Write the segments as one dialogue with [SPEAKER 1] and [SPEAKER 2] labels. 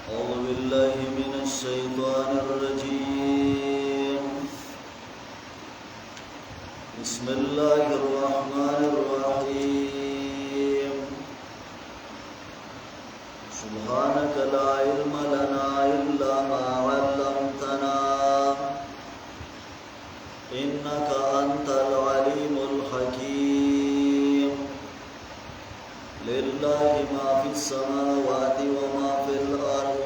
[SPEAKER 1] أعوذ بالله من الشيطان الرجيم. بسم الله الرحمن الرحيم. سبحانك لا علم لنا إلا ما علمتنا إنك أنت العليم الحكيم. لله ما في السماوات وما في الأرض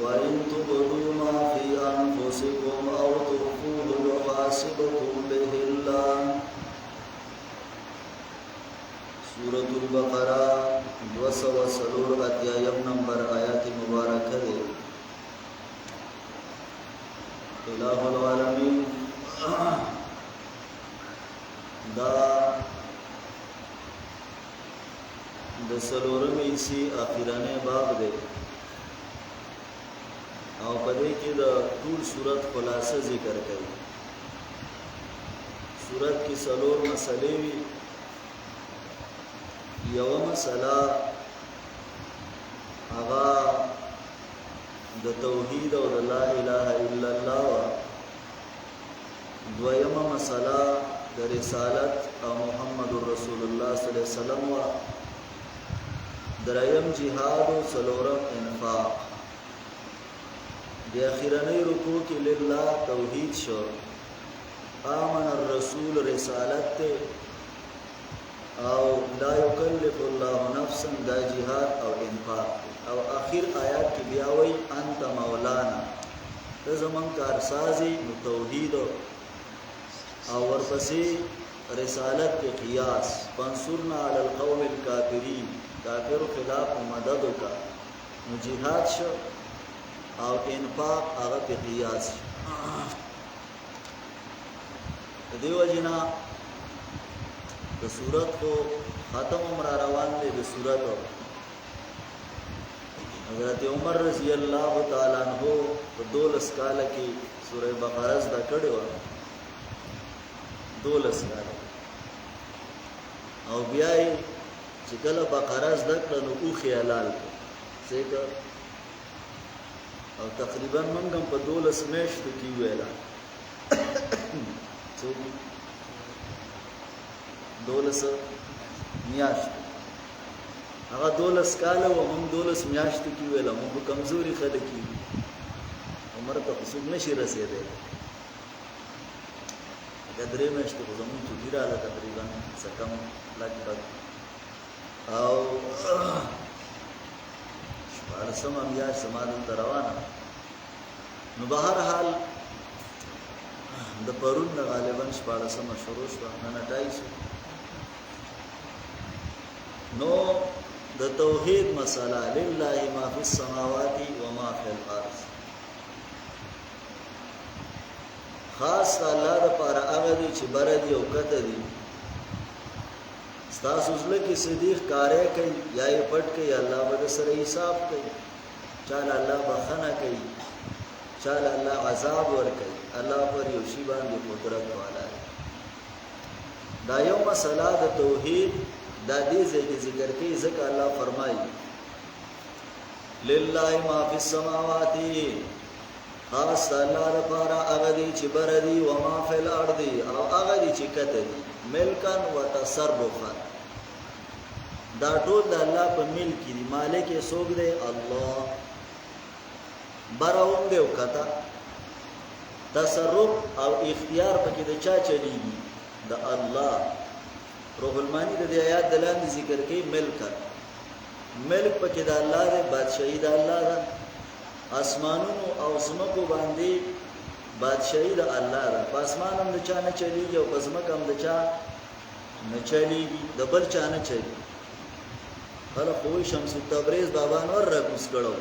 [SPEAKER 1] وإن تبدوا ما في أنفسكم أو تخفوه يحاسبكم به الله. سورة البقرة 240 نمبر آیات مبارکه ده. الہ العالمین دا د سلورم ایسی اخیرانه باب ده او په دې کې د ټول صورت خلاصه ذکر کوي. صورت کې سلور مسلې وي. یو مسله هغه د توحید او د لا اله الا الله. دویمه مسله د رسالت او محمد رسول الله صلی الله علیه وسلم. دریم جهاد و سلورم انفاق. دی اخیرنی رکوع کی لله توحید شو. آمن الرسول رسالت تے او لا یکلف الله نفسا دا جهاد او انفاق. او اخیر آیات کی بیاوی انت مولانا دا زمان کارسازی نو توحید او ورپسی رسالت کے قیاس فانصرنا علی القوم الکافرین کافر خلاف مدد کا نو جهاد شو او انفاق هغه په قیاس. دیو جنا د صورت کو ختم عمر روان دی. د صورت حضرت عمر رضی الله تعالی عنہ په 12 کال کې سورہ بقرہ زده کړو. 12 کال او بیا چې کله بقره زده کړه نو او خیالال څنګه او تقریبا موږ هم په 12 میاشتو کې ویلا 12 میاشت هغه 12 کال او موږ 12 میاشتو کې ویلا. موږ کمزوري خلک یو عمر ته څوک نشي رسیدل. درې میاشتې په زمون کې ډیره تقریبا سکم لګ او شپارسم امیا سمادن روانه نو بهر حال د پرون غالبا شپارسم شروع شو نن 28 نو د توحید مسله لله ما فی السماوات و ما فی الارض. خاص الله د پاره هغه دي چې بر دي او کته دي. تاسو زله کې صدیق کارې کوي یا یې پټ کوي الله به سره حساب کوي. چاله الله بخنه کوي چاله الله عذاب ور کوي. الله پر یو شی باندې قدرت والا دی. دا یو مسله د توحید د دې ذکر کوي ځکه الله فرمایي لله ما فی السماوات خاص الله لپاره هغه دي چې بر دي و ما فی الارض او هغه دي چې کته دي ملکن و تصرفا. دا ټول د الله په ملک کې دي. مالک یې څوک دی؟ الله. براوم دی او کته تصرف او اختیار پکې د چا چلیږي؟ د الله. روح المانی د دې آیات دلاندې ذکر کوي ملکن. ملک پکې د الله دی، بادشاہي د الله ده. اسمانونو او زمکو باندې بادشاہي د الله ده. په اسمان هم د چا نه چلیږي او په زمکه هم د چا نه چلیږي، د بل چا نه چلیږي. خلک خو شمس تبریز بابا نور راکوس کړو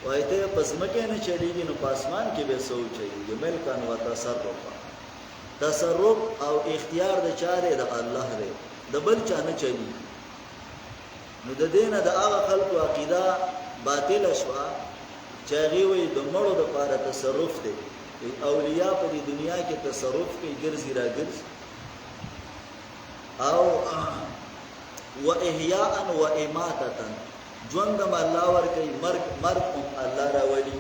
[SPEAKER 1] وایي ته په زمکه نه چلیږي نو په اسمان کې به سو چلیږي. ملکان و تصرف. تصرف او اختیار د چا دی؟ د الله دی، د بل چا نه چلیږي. نو د دینه د هغه خلکو عقیده باطل شوه چې هغې وایي د مړو دپاره تصرف دی. اولیاء په دې دنیا کې تصرف کوي، ګرځي را ګرځي. او و احیاء و اماتتا ژوندم الله ورکوي مرګ هم الله راولي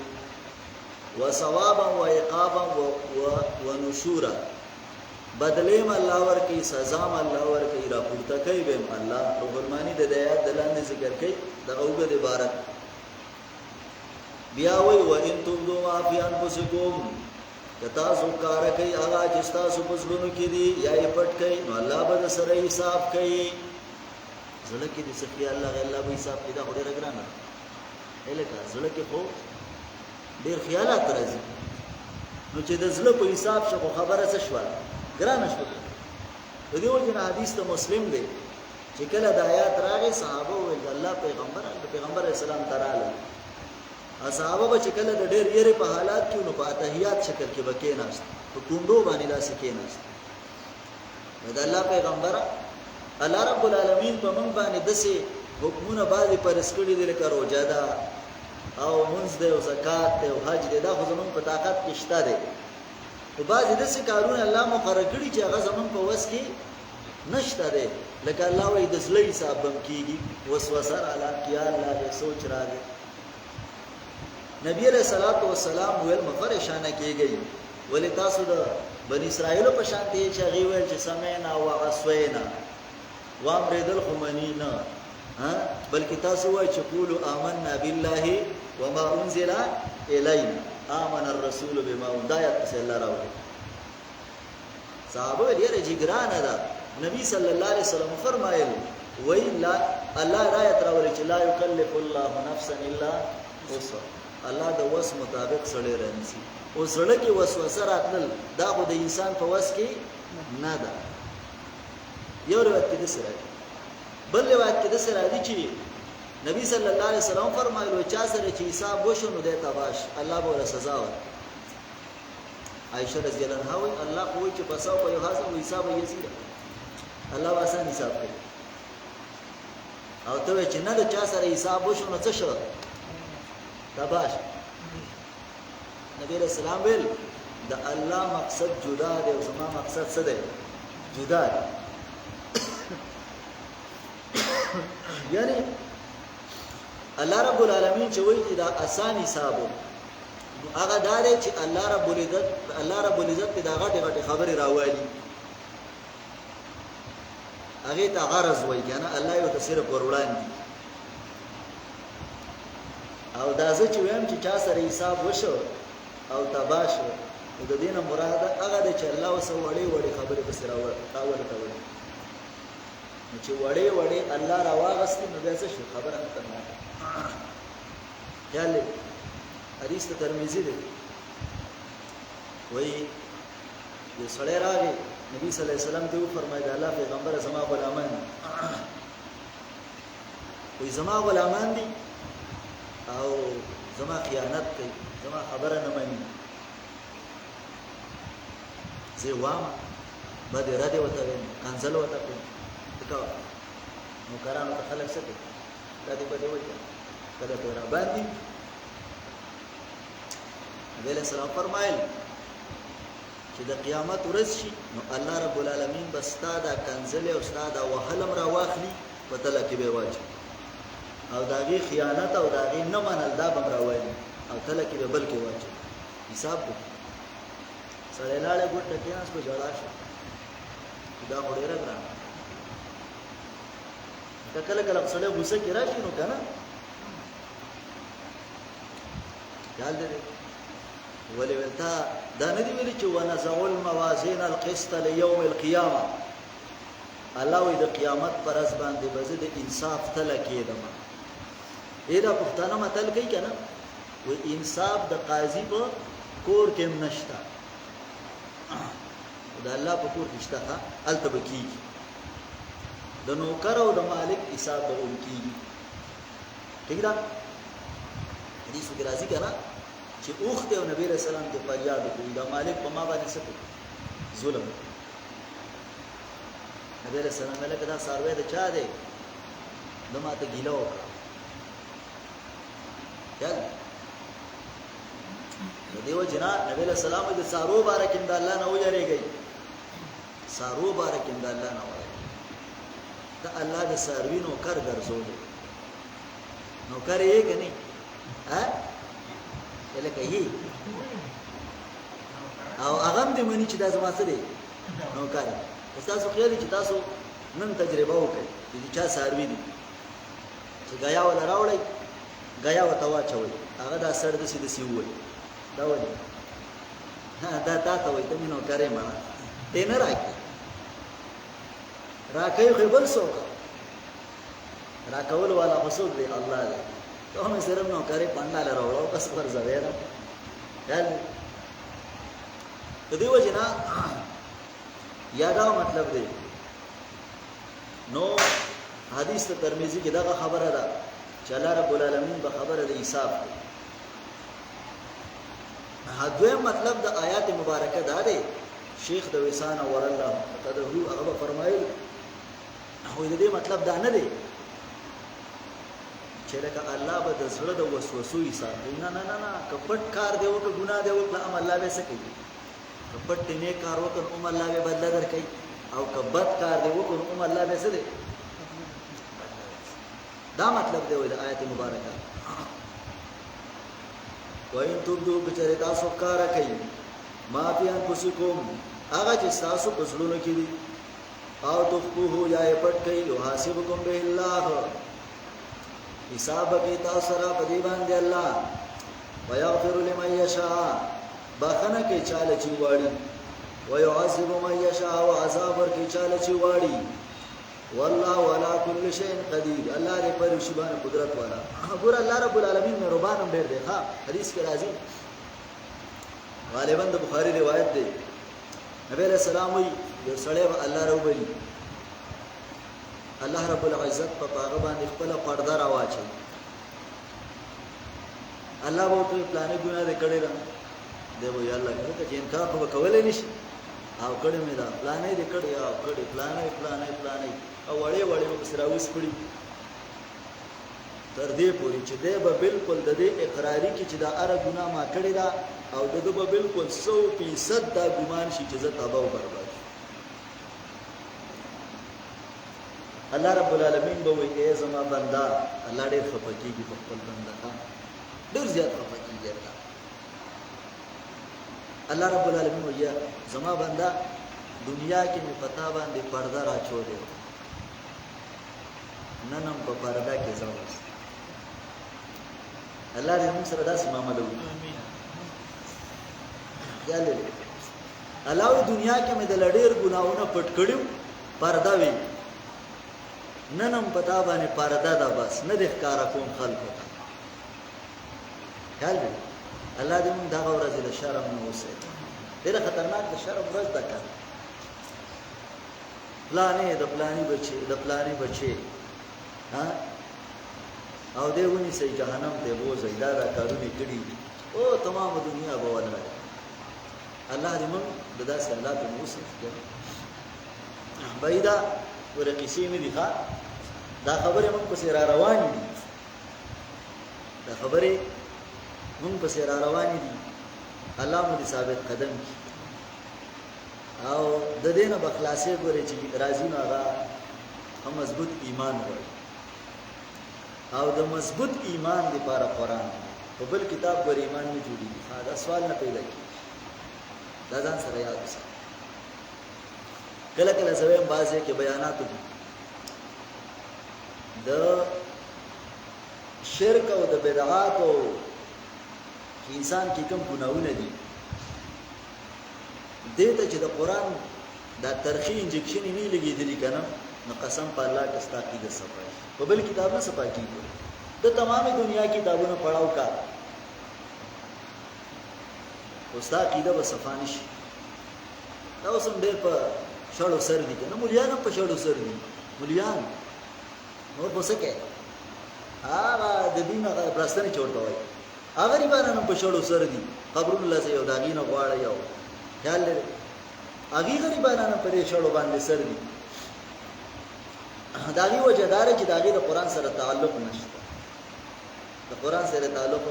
[SPEAKER 1] وثوابا وعقابا ونشورا بدلیم الله ورکوي سزام الله ورکوي راپورته کوي به الله رب المانی د آیات د لاندې ذکر کوي د اوګه عبارت بیا وی و ان تبدو ما فی انفسکم کتا سو کار کوي هغه چې تاسو په زړونو کې دي یا یې پټ کوي نو الله به سره حساب کوي زړه کې دې سخی الله غلا به حساب پیدا وړي رګرانه الکه زړه کې خو ډیر خیالات راځي نو چې د زړه په حساب شو خبره څه شو ګرانه شو د دې وجه حدیث ته مسلم دی چې کله د آیات راغی صحابه او الله پیغمبر اسلام تراله صحابه به چې کله د ډېر یری په حالات کې نو په اتحیات شکل کې وکیناست په کوندو باندې داسې کېناست د الله پیغمبر الله رب العالمین په موږ باندې دسه حکمونه باندې پرسکړي دي لکه روزه ده او منځ ده او زکات ده او حج ده دا خو زموږ په طاقت کې شته دي او بعضې داسې کارونه الله مقرر کړي چې هغه زموږ په وس کې نشته دي لکه الله وایي د زړه حساب هم کېږي وسوسه رااله خیال راغی سوچ راغی نبی علیہ الصلوۃ والسلام ویل مفرشانه کېږي ولې تاسو د بنی اسرائیل په شان دي چې هغه ویل چې سمعنا وعصینا وامرذل خمنینا بلکې تاسو وایي چې قولوا آمنا بالله وما انزل الینا آمن الرسول بما انزل الله راوړي صحابه یې رجګرانه ده نبی صلی الله علیه وسلم فرمایل وی لا الله رايت راوړي چې لا یکلف الله نفسا الا وسعها الله د وس مطابق سړی رانسی او سړی کې وسوسه راتل دا خو د انسان په وس کې نه ده یو روایت کې د سره بل روایت کې د سره دي چې نبی صلی الله علیه وسلم فرمایلو چا سره چې حساب وشو نو د تباش الله به له سزا ورکړي عائشہ رضی الله عنها وی الله خو چې پساو په حساب حساب یې سره الله واسان حساب کوي او ته چې نه د چا سره حساب وشو نو څه شو تباش نبی علیہ السلام ویل د الله مقصد جدا دی او زما مقصد څه دی جدا دی یعنی الله رب العالمین چې وایي دا آسان حساب هغه دا دی چې الله رب العزت دا غټه خبره راوالي هغه ته غرض وایي کنه الله یو تصویر وروړاندې او دا زه چې ویم چې چا سره حساب وشو او تباش د دینه مراد هغه د چې الله وسو وړي خبره بس راوړل نو چې وړي الله راواغست نو بیا څه شو خبره نه کړه یاله حدیث ته ترمذی دی وای یو سړی راغی نبی صلی الله علیه وسلم ته فرمایي الله پیغمبر زما غلامان وای زما غلامان دي او زما خیانت کوي زما خبره نه مانی زه وام بده را دي وته کنسل وته کو نو کارانو ته خلک څه کوي را دي بده وته کله ته را باندې نبی له سلام فرمایل چې د قیامت ورځ شي نو الله رب العالمین بستا دا کنسل او ستا دا وهلم را واخلي په تل کې به واچي او داغي خیانت او داغي نه منل دا بم راوایي او تل کې به بل کې واچي حساب وکړي سره لاله ګټ کې اس په جوړا شي دا وړه راغله کله کله سره غوسه کې راشي نو کنه یاد دې ولې ولتا دا نه دی ویلي چې ونزعل موازین القسط ليوم القيامه الله وی د قیامت پر ورځ باندې بزد انصاف تل کېدم دا پښتانه متل کوي کنه و انصاف د قاضي په کور کې نشتا د الله په کور کې شته التبکی د نوکر او د مالک حساب به ورکیږي ٹھیک ده حدیث کې راځي کنه چې اوخت او نبی رسول الله ته فریاد کوي دا مالک په ما باندې څه ظلم نبی رسول الله ملک دا سروي د چا دی نو ماته ګیله وکړه یاد دیو جنا نبی رسول الله د سارو بارکین د الله نه وجریږي سارو بارکین د الله نه وجریږي ته الله د ساروینو کار ګرځول نوکر یې کني ها لکه یې او هغه دې مني چې دا زما څه دی نوکر تاسو خیال چې تاسو نن تجربه وکړئ چې چا ساروي دي چې غیا ولا راوړی غیا وته واچوي هغه دا سر د سیده سی وای دا ولې دا ته وای ته مينو کرے ما ته نه راکې خو بل څوک راکول والا مسعود دی الله دې ته هم سره نو کرے پانداله راوړو کس پر زویرا یال ته دی وجنا یادا مطلب دی نو حدیث ترمذی کې دا خبره ده چې الله رب العالمین به خبره د حساب دویم مطلب د آیات مبارکه دا دی شیخ د وسان اور الله قدره هغه فرمایل خو دې مطلب دا نه دی چې لکه الله به د زړه د وسوسو حساب نه نه نه نه کپټ کار دی او ګناه دی او عمل الله به سکی کپټ نه کار وکړ عمل الله به بدل درکې او کبد کار دی وکړ عمل الله به سده دا مطلب دی د آیت مبارکه وَإِن تُبْدُوا بِچَرِتَ تاسو کار کوي ما فی انفسکم هغه چې تاسو په زړونو کې دي او تخفوه یا پټ کوي او حاسبکم به الله حساب کوي تاسو را په دی باندې الله ويغفر لمن يشاء بخنه کې چاله چې واړي ويعذب من يشاء وعذاب ورکې چاله چې واړي والله على كل شيء قدير الله دې پر شی باندې قدرت والا ګور الله رب العالمین مهربان هم ډېر دی ها حدیث کې راځي غالبا د بخاری روایت دی نبی علیہ السلام وی یو سړی به الله روبلی الله رب العزت په هغه باندې خپل پرده راواچي الله وو ته پلانې ګناه دې کړې ده دی وی الله ته چې انکار خو کولای نشي او کړه مې دا پلانې دې کړې او کړې پلانې او وړې په سراويس کړی تر دې پوري چې دې به بالکل د دې اقراری کې چې دا اره ګناه ما کړې ده او دغه به بالکل 100% دا ګمان شي چې زه تباہ او برباد الله رب العالمین به وي ای زما بندا الله دې خپکیږي په خپل بندا ډېر زیات خپکیږي الله رب العالمین ویا زما بندا دنیا کې می پتا باندې پرده را چولې ننم په پرده کې ځو الله دې موږ سره داسې معاملې وکړي امين یاله الله دنیا کې مې د لډیر ګناونه پټ کړیو پرده وی ننم پتا باندې پرده دا بس نه د ښکارا کوم خلکو یاله الله دې موږ دا ورځ د شرم نه وسه ډېر خطرناک د شرم ورځ ده کا پلانې بچي ها او دې ونی سي جهنم ته بوزي دا کارونه کړی او تمام دنیا به ولر الله دې موږ د داسې حالات نه وسه بيدا ورقصې مې دي دا خبره موږ په سر روان دي دا خبره موږ په سر روان دي الله مو دې ثابت قدم کی او د دې نه بخلاصې ګورې چې راځي نو هغه هم مضبوط ایمان وي او د مضبوط ایمان لپاره قران په بل کتاب ور ایمان نه جوړیږي دا سوال نه پیدا کی دا ځان سره یاد وساتئ کله کله زویم بازه کې بیانات دي د شرک او د بدعات او انسان کې کوم ګناونه دي دته چې د قران دا ترخی انجکشن نه لګیدلی کنه نو قسم په الله کې استاقید صفای په بل کتاب نه صفای کیږي د تمامه دنیا کتابونه پڑھاو کا استاقید به صفانش دا اوسم ډېر په شړو سر دي کنه مليان په شړو سر دي مليان نور بوسکه هغه د دینه پرستنه چورته وای هغه ریبانه په شړو سر دي قبر الله سي یو داګینه غواړی یو خیال لري هغه غریبانه په شړو باندې سر دي داغي وجدار چې داغي د قران سره تعلق نشته د قران سره تعلق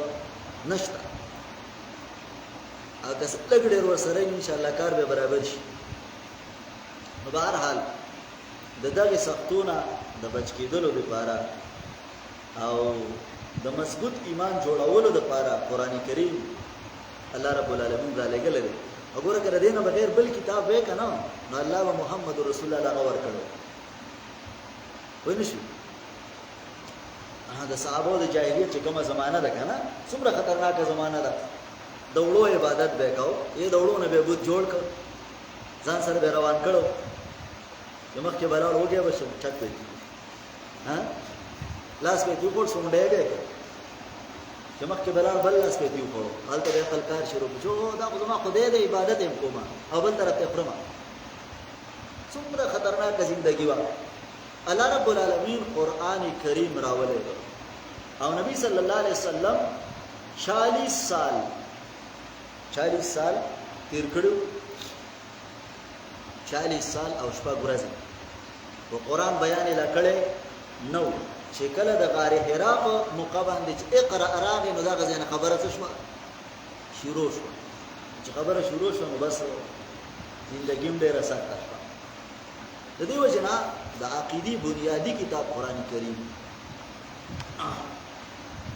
[SPEAKER 1] نشته اګه څنګه ډېر ور سره ان شاء الله کار به برابر شي په بهر حال د دغه سختونه د بچ کېدلو لپاره او د مضبوط ایمان جوړولو لپاره قران کریم الله رب العالمین را لګل دی. وګوره کړه دینه بغیر بل کتاب وې کنه نو الله و محمد رسول الله اور کړو ونشي. د صحابه د جاهلیت چې کومه زمانہ ده کنه څومره خطرناک زمانہ ده. دوړو عبادت وکاو یې دوړو نه به بوت جوړ کړ ځان سره به روان کړو یمخ کې بلال وګیا وشو ټک دی ها لاس په دې پور سونډه دی یمخ کې بلال بل لاس په دې پور حالت به خپل کار شروع کړو دا خو ما خدای د عبادت هم کومه او بل طرف ته پرما څومره خطرناک ژوندۍ و. الله رب العالمین قران کریم راولې او نبی صلی الله علیه وسلم 40 سال تیر کړو 40 سال او شپږ ورځې او قران بیان لکړې نو چې کله د غار حرا په موقع باندې چې اقرا راغی نو دا غزنه خبره څه شو شروع شو چې خبره شروع شو نو بس زندګی هم ډیره سخته شوه. د دې وجنه د عقیدی بنیادی کتاب قران کریم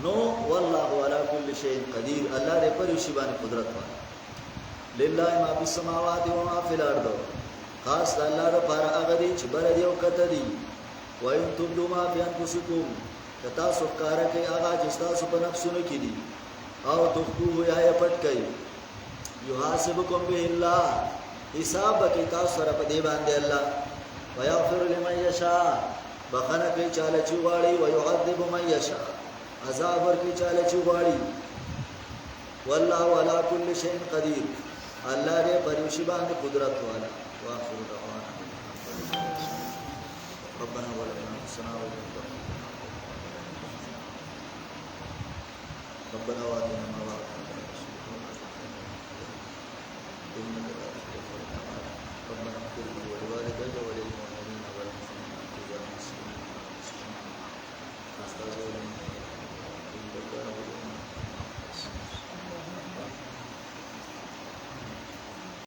[SPEAKER 1] نو والله على كل شيء قدير. الله دې پر شی باندې قدرت والا لله ما في السماوات وما في الارض. خاص الله لپاره هغه دی چې بر دی او کته دی. وان تبدوا ما في انفسكم کتا سوکاره کوي هغه چې تاسو په نفسونو کې دي او تخفوه یا پټ کوي يحاسبكم به الله حساب کوي تاسو سره په دی باندې الله ويغفر لمن يشاء بخنه کوي چاله چې غواړي ويعذب من يشاء عذاب ورکوي چاله چې غواړي. والله على كل شيء قدير. الله دې پر شی باندې قدرت والا. واخر دعوانا ربنا ولنا حسنا ربنا وآتنا